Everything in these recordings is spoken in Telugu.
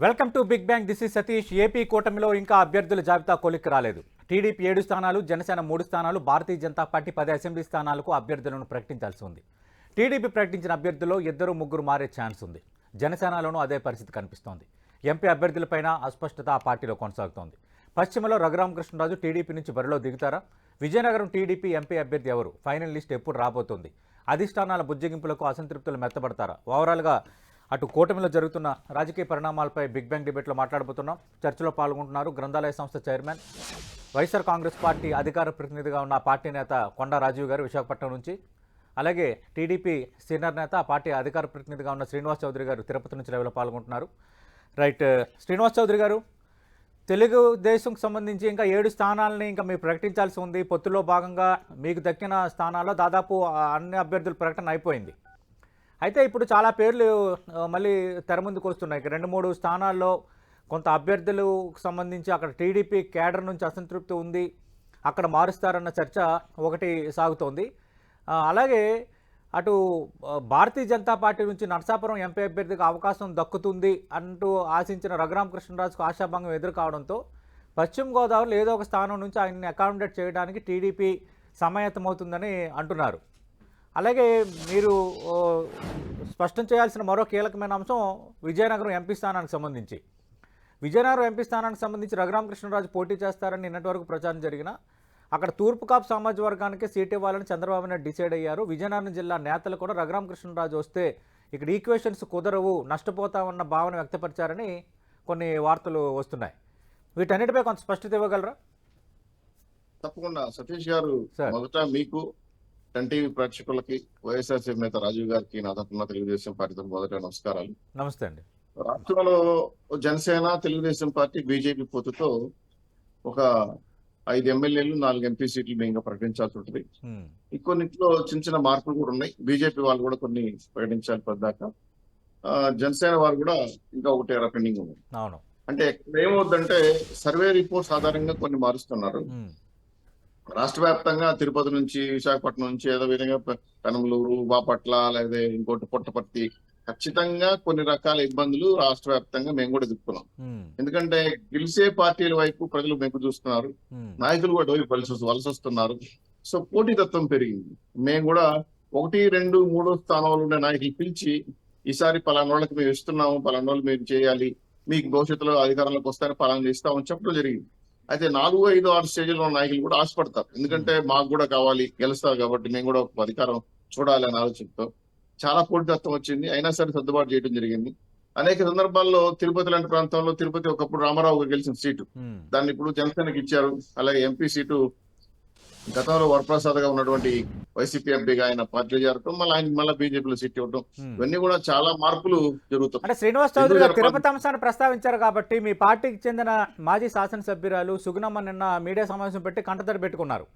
Welcome to big bang. This is Satish. AP కూటమిలో ఇంకా అభ్యర్థుల జాబితా కొలిక్కి రాలేదు. టీడీపీ 7 స్థానాలు, జనసేన 3 స్థానాలు, భారతీయ జనతా పార్టీ 10 అసెంబ్లీ స్థానాలకు అభ్యర్థులను ప్రకటించాల్సి ఉంది. టీడీపీ ప్రకటించిన అభ్యర్థుల్లో 2-3 మారే ఛాన్స్ ఉంది. జనసేనలోనూ అదే పరిస్థితి కనిపిస్తోంది. ఎంపీ అభ్యర్థులపైన అస్పష్టత ఆ పార్టీలో కొనసాగుతోంది. పశ్చిమలో రఘురామకృష్ణరాజు టీడీపీ నుంచి బరిలో దిగుతారా? విజయనగరం టీడీపీ ఎంపీ అభ్యర్థి ఎవరు? ఫైనల్ లిస్ట్ ఎప్పుడు రాబోతోంది? అధిష్టానాల బుజ్జగింపులకు అసంతృప్తులు మెత్తబడతారా? ఓవరాల్గా అటు కూటమిలో జరుగుతున్న రాజకీయ పరిణామాలపై బిగ్ బ్యాంగ్ డిబేట్లో మాట్లాడబోతున్నాం. చర్చలో పాల్గొంటున్నారు గ్రంథాలయ సంస్థ చైర్మన్, వైఎస్ఆర్ కాంగ్రెస్ పార్టీ అధికార ప్రతినిధిగా ఉన్న పార్టీ నేత కొండా రాజీవ్ గారు విశాఖపట్నం నుంచి, అలాగే టీడీపీ సీనియర్ నేత పార్టీ అధికార ప్రతినిధిగా ఉన్న శ్రీనివాస్ చౌదరి గారు తిరుపతి నుంచి లైవ్లో పాల్గొంటున్నారు. రైట్, శ్రీనివాస్ చౌదరి గారు, తెలుగుదేశంకి సంబంధించి ఇంకా 7 స్థానాలని ఇంకా మీరు ప్రకటించాల్సి ఉంది. పొత్తులో భాగంగా మీకు దక్కిన స్థానాల్లో దాదాపు అన్ని అభ్యర్థుల ప్రకటన అయిపోయింది. అయితే ఇప్పుడు చాలా పేర్లు మళ్ళీ తెర ముందుకు వస్తున్నాయి. 2-3 స్థానాల్లో కొంత అభ్యర్థులకు సంబంధించి అక్కడ టీడీపీ కేడర్ నుంచి అసంతృప్తి ఉంది, అక్కడ మారుస్తారన్న చర్చ ఒకటి సాగుతోంది. అలాగే అటు భారతీయ జనతా పార్టీ నుంచి నరసాపురం ఎంపీ అభ్యర్థికి అవకాశం దక్కుతుంది అంటూ ఆశించిన రఘురామకృష్ణరాజుకు ఆశాభంగం ఎదురు కావడంతో పశ్చిమ గోదావరిలో ఏదో ఒక స్థానం నుంచి ఆయన్ని అకామిడేట్ చేయడానికి టీడీపీ సమాయత్తమవుతుందని అంటున్నారు. అలాగే మీరు స్పష్టం చేయాల్సిన మరో కీలకమైన అంశం విజయనగరం ఎంపీ స్థానానికి సంబంధించి. విజయనగరం ఎంపీ స్థానానికి సంబంధించి రఘురామకృష్ణరాజు పోటీ చేస్తారని నిన్నటి వరకు ప్రచారం జరిగిన అక్కడ తూర్పు కాపు సామాజిక వర్గానికి సీట్ ఇవ్వాలని చంద్రబాబు నాయుడు డిసైడ్ అయ్యారు. విజయనగరం జిల్లా నేతలు కూడా రఘురామకృష్ణరాజు వస్తే ఇక్కడ ఈక్వేషన్స్ కుదరవు, నష్టపోతామన్న భావన వ్యక్తపరిచారని కొన్ని వార్తలు వస్తున్నాయి. వీటన్నిటిపై కొంత స్పష్టత ఇవ్వగలరా? తప్పకుండా సతీష్ గారు, మొదట మీకు టీవీ ప్రేక్షకులకి, వైఎస్ఆర్సీపీ నేత రాజీవ్ గారికి నా తరఫున తెలుగుదేశం పార్టీ మొదట నమస్కారాలు. నమస్తే అండి. రాష్ట్రంలో జనసేన, తెలుగుదేశం పార్టీ, బీజేపీ పొత్తుతో ఒక 5 ఎమ్మెల్యేలు, 4 ఎంపీ సీట్లు మేము ప్రకటించాల్సి ఉంటుంది. ఇంకొన్నిట్లో చిన్న చిన్న మార్పులు కూడా ఉన్నాయి. బీజేపీ వాళ్ళు కూడా కొన్ని ప్రకటించాలి పద్దాకా. జనసేన వారు కూడా ఇంకా ఒకటి పెండింగ్ ఉంది. అంటే ఏమవుద్దంటే సర్వే రిపోర్ట్స్ ఆధారంగా కొన్ని మారుస్తున్నారు. రాష్ట్ర వ్యాప్తంగా తిరుపతి నుంచి, విశాఖపట్నం నుంచి, ఏదో విధంగా పెనమలూరు, బాపట్ల, లేదా ఇంకోటి పుట్టపర్తి, ఖచ్చితంగా కొన్ని రకాల ఇబ్బందులు రాష్ట్ర వ్యాప్తంగా మేము కూడా ఎదుర్కొన్నాం. ఎందుకంటే గెలిచే పార్టీల వైపు ప్రజలు మెప్పు చూస్తున్నారు, నాయకులు కూడా వలస వస్తున్నారు. సో పోటీతత్వం పెరిగింది. మేము కూడా 1, 2, 3 స్థానాలు ఉండే నాయకులు పిలిచి ఈసారి పలానోళ్ళకి మేము ఇస్తున్నాము, పలానోళ్ళు మేము చేయాలి, మీకు భవిష్యత్తులో అధికారంలోకి వస్తారని పలానా ఇస్తామని చెప్పడం జరిగింది. అయితే 4, 5, 6 స్టేజ్లో ఉన్న నాయకులు కూడా ఆశపడతారు. ఎందుకంటే మాకు కూడా కావాలి, గెలుస్తారు కాబట్టి మేము కూడా అధికారం చూడాలి అనే ఆలోచనతో చాలా పోటీతత్వం వచ్చింది. అయినా సరే సర్దుబాటు చేయడం జరిగింది. అనేక సందర్భాల్లో తిరుపతి లాంటి ప్రాంతంలో, తిరుపతి ఒకప్పుడు రామారావు గెలిచిన సీటు, దాన్ని ఇప్పుడు జనసేనకి ఇచ్చారు. అలాగే ఎంపీ సీటు గతంలో వరప్రసాద్ గా ఉన్నటువంటి వైసీపీ ఎంపీగా ఆయన పార్టీ చేరటం, మళ్ళీ ఆయన మళ్ళీ బీజేపీలో సీట్ ఇవ్వడం, ఇవన్నీ కూడా చాలా మార్పులు జరుగుతాయి. అంటే శ్రీనివాస్ చౌదరి గారు తిరుపతి అంశాన్ని ప్రస్తావించారు కాబట్టి మీ పార్టీకి చెందిన మాజీ శాసనసభ్యురాలు సుగుణమ్మ నిన్న మీడియా సమావేశం పెట్టి కంటతడి పెట్టుకున్నారు.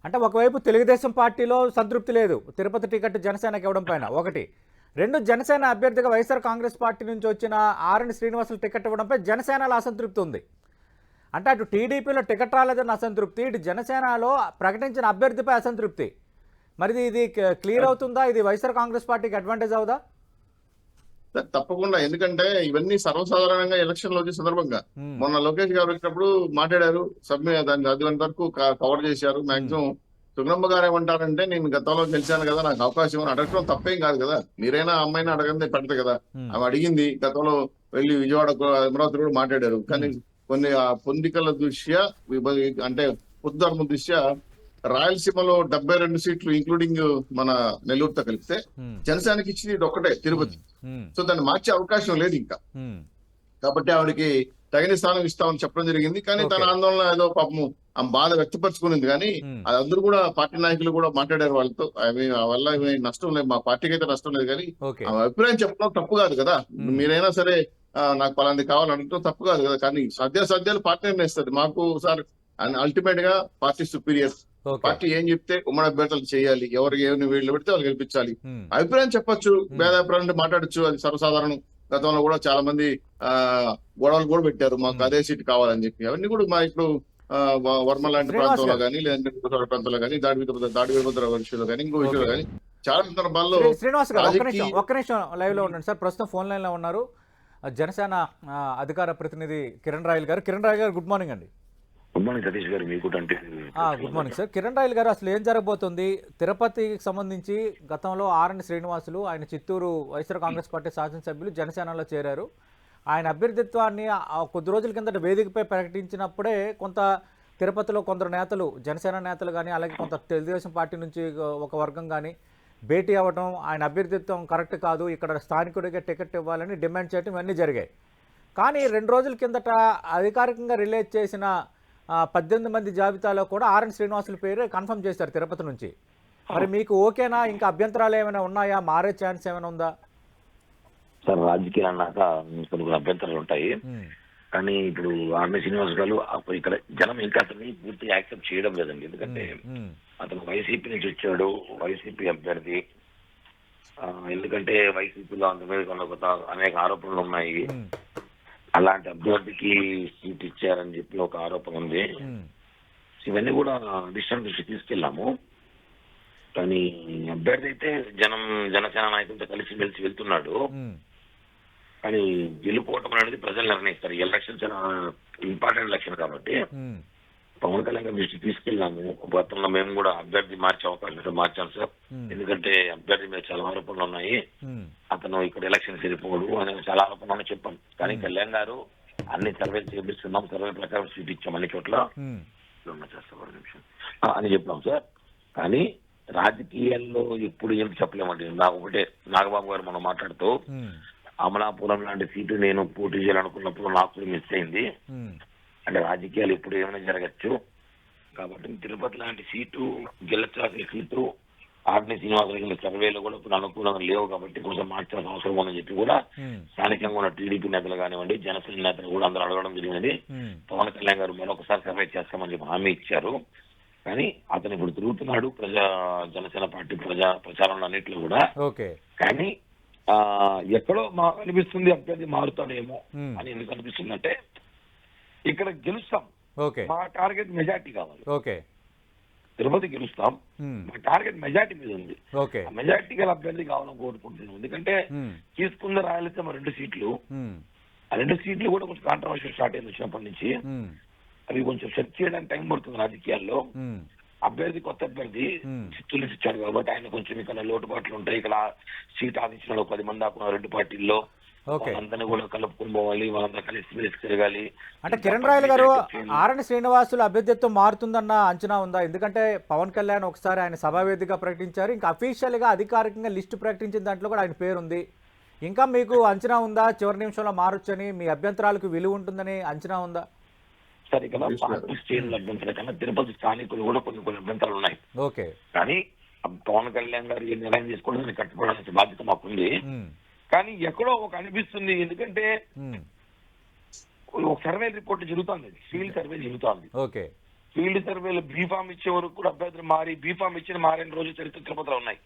అంటే ఒకవైపు తెలుగుదేశం పార్టీలో సంతృప్తి లేదు తిరుపతి టికెట్ జనసేనకి ఇవ్వడం పైన, 1. 2, జనసేన అభ్యర్థిగా వైఎస్ఆర్ కాంగ్రెస్ పార్టీ నుంచి వచ్చిన ఆర్ఎన్ శ్రీనివాసులు టికెట్ ఇవ్వడంపై జనసేనలో అసంతృప్తి ఉంది. అంటే అటు టీడీపీలో టికెట్ రాలేదన్న అసంతృప్తి, ఇటు జనసేనలో ప్రకటించిన అభ్యర్థిపై అసంతృప్తి. మరి ఇది క్లియర్ అవుతుందా? ఇది వైఎస్ఆర్ కాంగ్రెస్ పార్టీకి అడ్వాంటేజ్ అవుదా? తప్పకుండా. ఎందుకంటే ఇవన్నీ సర్వసాధారణంగా ఎలక్షన్ లో వచ్చే సందర్భంగా మొన్న లోకేష్ గారు వచ్చినప్పుడు మాట్లాడారు, దాన్ని అది వరకు కవర్ చేశారు. మాక్సిమం సుగుణమ్మ గారు ఏమంటారంటే, నేను గతంలో గెలిచాను కదా, నాకు అవకాశం అని అడగడం తప్పేం కాదు కదా. మీరైనా అమ్మాయిని అడగందే పెడతారు కదా. ఆమె అడిగింది, గతంలో వెళ్ళి విజయవాడ, అమరావతి కూడా మాట్లాడారు. కానీ కొన్ని పొందికల దృష్ట్యా, అంటే పొద్దుధర్మ దృష్ట్యా రాయలసీమలో 72 సీట్లు ఇంక్లూడింగ్ మన నెల్లూరుతో కలిపితే జనసేనకి ఇచ్చింది ఇది ఒక్కటే, తిరుపతి. సో దాన్ని మార్చే అవకాశం లేదు ఇంకా. కాబట్టి ఆవిడకి తగిన స్థానం ఇస్తామని చెప్పడం జరిగింది. కానీ తన ఆందోళన ఏదో పాపము ఆ బాధ వ్యక్తపరుచుకునింది. కానీ అది అందరూ కూడా పార్టీ నాయకులు కూడా మాట్లాడారు వాళ్ళతో. ఆ వల్ల నష్టం లేదు, మా పార్టీకి అయితే నష్టం లేదు. కానీ ఆ అభిప్రాయం చెప్పడం తప్పు కాదు కదా. మీరైనా సరే నాకు పలాంది కావాలంటే తప్పు కాదు కదా. కానీ సాధ్యాలు పార్టీ నిర్ణయిస్తుంది. మాకు సార్ అల్టిమేట్ గా పార్టీ సుపీరియర్. పార్టీ ఏం చెప్తే ఉమ్మడి అభ్యర్థులు చేయాలి, ఎవరికి ఏమి వీళ్ళు పెడితే వాళ్ళు గెలిపించాలి. అభిప్రాయం చెప్పొచ్చు, భేదాభిప్రాయం మాట్లాడచ్చు, అది సర్వసాధారణం. గతంలో కూడా చాలా మంది గొడవలు కూడా పెట్టారు, మాకు అదే సీట్ కావాలని చెప్పి. అవన్నీ కూడా మా ఇప్పుడు వర్మ లాంటి ప్రాంతంలో కానీ, లేదంటే ప్రాంతంలో కానీ, దాడి వీరభద్ర విషయంలో కానీ, ఇంకో విషయంలో కానీ చాలా సందర్భాల్లో. శ్రీనివాస్ గారు ఒక్క నిమిషం లైవ్ లో ఉండండి సార్. ప్రస్తుతం ఫోన్ లైన్ లో ఉన్నారు. జనసేన అధికార ప్రతినిధి కిరణ్ రాయల్ గారు. కిరణ్ రాయల్ గారు, గుడ్ మార్నింగ్ అండి. గుడ్ మార్నింగ్ సతీష్ గారు, మీకు అంటే good morning sir. Kiran Royal గారు, అసలు ఏం జరగబోతుంది? తిరుపతికి సంబంధించి గతంలో ఆర్ఎన్ శ్రీనివాసులు, ఆయన చిత్తూరు వైఎస్ఆర్ కాంగ్రెస్ పార్టీ శాసనసభ్యులు జనసేనలో చేరారు. ఆయన అభ్యర్థిత్వాన్ని కొద్ది రోజుల కిందట వేదికపై ప్రకటించినప్పుడే కొంత తిరుపతిలో కొందరు నేతలు, జనసేన నేతలు కానీ, అలాగే కొంత తెలుగుదేశం పార్టీ నుంచి ఒక వర్గం కానీ భేటీ అవ్వడం, ఆయన అభ్యర్థిత్వం కరెక్ట్ కాదు, ఇక్కడ స్థానికుడిగా టికెట్ ఇవ్వాలని డిమాండ్ చేయడం ఇవన్నీ జరిగాయి. కానీ 2 రోజుల కిందట అధికారికంగా రిలీజ్ చేసిన 18 మంది జాబితాలో కూడా ఆర్ఎన్ శ్రీనివాసుల పేరు కన్ఫర్మ్ చేశారు తిరుపతి నుంచి. మరి మీకు ఓకేనా? ఇంకా అభ్యంతరాలు ఏమైనా ఉన్నాయా? మారే ఛాన్స్ ఏమైనా ఉందా? సార్, రాజకీయాలు అన్నాక కొన్ని అభ్యంతరాలు ఉంటాయి. కానీ ఇప్పుడు ఆర్ఎన్ శ్రీనివాస్ గారు ఇక్కడ జనం ఇంకా అతన్ని పూర్తిగా యాక్సెప్ట్ చేయడం లేదండి. ఎందుకంటే అతను వైసీపీ నుంచి వచ్చాడు, వైసీపీ అభ్యర్థి. ఎందుకంటే వైసీపీలో అంత మీద అనేక ఆరోపణలు ఉన్నాయి. అలాంటి అభ్యర్థికి సీట్ ఇచ్చారని చెప్పి ఒక ఆరోపణ ఉంది. ఇవన్నీ కూడా అధిష్టానం దృష్టి తీసుకెళ్ళాము. కానీ అభ్యర్థి అయితే జనసేన నాయకులతో కలిసి వెళ్తున్నాడు. కానీ గెలుపోవటం అనేది ప్రజలు నిర్ణయిస్తారు. ఈ ఎలక్షన్ చాలా ఇంపార్టెంట్ ఎలక్షన్ కాబట్టి పవన్ కళ్యాణ్ గారి దృష్టి తీసుకెళ్ళాము. గతంలో మేము కూడా అభ్యర్థి మార్చే అవకాశం మార్చాం సార్. ఎందుకంటే అభ్యర్థి మీద చాలా ఆరోపణలు ఉన్నాయి, అతను ఇక్కడ ఎలక్షన్ సరిపోడు అని చాలా ఆరోపణలు చెప్పాం. కానీ కళ్యాణ్ గారు అన్ని సర్వేలు చేపిస్తున్నాం, సర్వే ప్రకారం సీట్ ఇచ్చాం అన్ని చోట్ల అని చెప్పాం సార్. కానీ రాజకీయాల్లో ఎప్పుడు ఏం చెప్పలేమండి. నాకు ఒకటే, నాగబాబు గారు మనం మాట్లాడుతూ అమలాపురం లాంటి సీటు నేను పోటీ చేయాలనుకున్నప్పుడు నాకు మిస్ అయింది. అంటే రాజకీయాలు ఎప్పుడు ఏమైనా జరగచ్చు. కాబట్టి తిరుపతి లాంటి సీటు గెలచాల్సిన సీటు ఆర్ఎన్ శ్రీనివాస సర్వేలో కూడా ఇప్పుడు అనుకూలంగా లేవు కాబట్టి కొంచెం మార్చాల్సిన అవసరం ఉందని చెప్పి కూడా స్థానికంగా ఉన్న టీడీపీ నేతలు కానివ్వండి, జనసేన నేతలు కూడా అందరూ అడగడం జరిగింది. పవన్ కళ్యాణ్ గారు మరొకసారి సర్వే చేస్తామని చెప్పి హామీ ఇచ్చారు. కానీ అతను ఇప్పుడు తిరుగుతున్నాడు జనసేన పార్టీ ప్రచారంలో అన్నింటిలో కూడా. కానీ ఎక్కడో మాకు అనిపిస్తుంది అభ్యర్థి మారుతాడేమో అని. ఎందుకు అనిపిస్తుంది అంటే ఇక్కడ గెలుస్తాం, మా టార్గెట్ మెజార్టీ కావాలి. తిరుపతి గెలుస్తాం, మా టార్గెట్ మెజార్టీ మీద ఉంది. మెజార్టీ గల అభ్యర్థి కావాలని కోరుకుంటున్నాం. ఎందుకంటే తీసుకున్న రాయలసీమ 2 సీట్లు, ఆ 2 సీట్లు కూడా కొంచెం కాంట్రవర్షియల్ స్టార్ట్ అయింది వచ్చినప్పటి నుంచి. అవి కొంచెం సెట్ చేయడానికి టైం పడుతుంది రాజకీయాల్లో. అభ్యర్థి కొత్త అభ్యర్థి చిత్తూరు నుంచి ఇచ్చాడు కాబట్టి ఆయన కొంచెం ఇక్కడ లోటుపాట్లు ఉంటాయి. ఇక్కడ సీట్ ఆదించిన 10 మంది దాకా 2 పార్టీల్లో అందరినీ కూడా కలుపుకుని పోవాలి, వాళ్ళందరూ కలిసి తిరగాలి. అంటే కిరణ్ రాయల్ గారు, ఆర్ఎన్ శ్రీనివాసులు అభ్యర్థిత్వం మారుతుందన్న అంచనా ఉందా? ఎందుకంటే పవన్ కళ్యాణ్ ఒకసారి ఆయన సభావేదికగా ప్రకటించారు, ఇంకా అఫీషియల్ గా అధికారికంగా లిస్టు ప్రకటించిన దాంట్లో కూడా ఆయన పేరుంది. ఇంకా మీకు అంచనా ఉందా చివరి నిమిషంలో మారొచ్చని? మీ అభ్యంతరాలకు విలువ ఉంటుందని అంచనా ఉందా? సరే కదా, పార్టీ శ్రేణుల అభ్యంతరం కన్నా తిరుపతి స్థానికులు కూడా కొన్ని అభ్యంతరాలు ఉన్నాయి. కానీ పవన్ కళ్యాణ్ గారు ఏ నిర్ణయం తీసుకోవడం కట్టుకోవడానికి బాధ్యత మాకుంది. కానీ ఎక్కడో ఒక అనిపిస్తుంది, ఎందుకంటే ఒక సర్వే రిపోర్ట్ జరుగుతుంది, ఫీల్డ్ సర్వే జరుగుతుంది. ఫీల్డ్ సర్వేలో బీఫామ్ ఇచ్చే వరకు కూడా అభ్యర్థులు మారి, బీఫామ్ ఇచ్చిన మారిన రోజు చరిత్ర తిరుపతిలో ఉన్నాయి.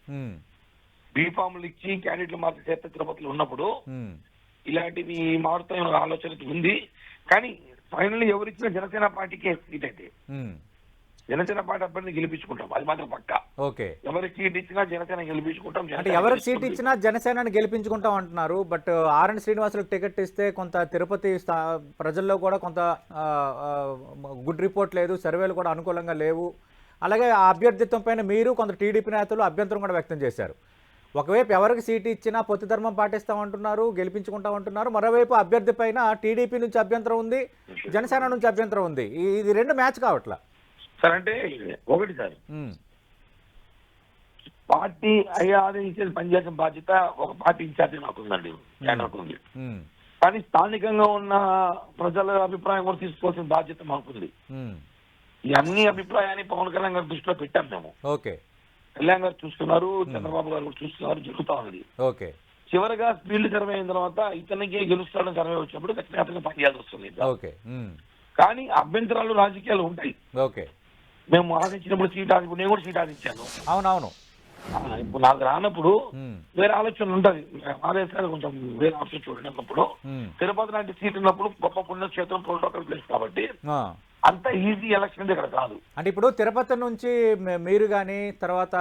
బీఫామ్లు ఇచ్చి క్యాండిడేట్లు మార్చే చరిత్ర తిరుపతిలో ఉన్నప్పుడు ఇలాంటివి మారుతాయన్న ఆలోచన ఉంది. కానీ ఫైనల్లీ ఎవరిచ్చినా జనసేన పార్టీకే సీట్ అయితే జనసేన పార్టీ అభ్యర్థిని గెలిపించుకుంటాం, అది మాత్రం పక్కా. ఎవరికి సీట్ ఇచ్చినా జనసేన గెలిపించుకుంటాం. అంటే ఎవరికి సీట్ ఇచ్చినా జనసేనని గెలిపించుకుంటాం అంటున్నారు. బట్ ఆర్ఎన్ శ్రీనివాసులకు టికెట్ ఇస్తే కొంత తిరుపతి ప్రజల్లో కూడా కొంత గుడ్ రిపోర్ట్ లేదు, సర్వేలు కూడా అనుకూలంగా లేవు. అలాగే ఆ అభ్యర్థిత్వం పైన మీరు కొంత టీడీపీ నేతలు అభ్యంతరం కూడా వ్యక్తం చేశారు. ఒకవైపు ఎవరికి సీటు ఇచ్చినా పొత్తు ధర్మం పాటిస్తామంటున్నారు, గెలిపించుకుంటామంటున్నారు. మరోవైపు అభ్యర్థి పైన టీడీపీ నుంచి అభ్యంతరం ఉంది, జనసేన నుంచి అభ్యంతరం ఉంది. ఇది 2 మ్యాచ్ కావట్లా సార్. అంటే ఒకటి సార్, పార్టీ ఆదేశించేది పనిచేసిన బాధ్యత ఒక పార్టీ ఇన్ఛార్జి నాకుందండి, ఉంది. కానీ స్థానికంగా ఉన్న ప్రజల అభిప్రాయం కూడా తీసుకోవాల్సిన బాధ్యత మాకుంది. ఈ అన్ని అభిప్రాయాన్ని పవన్ కళ్యాణ్ గారి దృష్టిలో పెట్టాం మేము. కళ్యాణ్ గారు చూస్తున్నారు, చంద్రబాబు గారు కూడా చూస్తున్నారు, జరుగుతా ఉంది. చివరిగా ఫీల్డ్ సర్వే అయిన తర్వాత ఇతనికి గెలుస్తాడని సర్వే వచ్చినప్పుడు ఖచ్చితంగా పనిచేయాల్సి వస్తుంది. కానీ అభ్యంతరాలు రాజకీయాలు ఉంటాయి. మేము ఆశించినప్పుడు సీట్ ఆది, నేను కూడా సీట్ ఆదించాను. అవునవును. ఇప్పుడు నాకు రానప్పుడు వేరే ఆలోచన ఉంటుంది, ఆదేశాలు కొంచెం వేరే ఆప్షన్ చూడనప్పుడు. తిరుపతి లాంటి సీట్ ఉన్నప్పుడు గొప్ప పుణ్యక్షేత్రం, ప్రోటోకాల్ ప్లేస్ కాబట్టి అంత ఈజీ ఎలక్షన్ ఇక్కడ కాదు. అంటే ఇప్పుడు తిరుపతి నుంచి మీరు కానీ, తర్వాత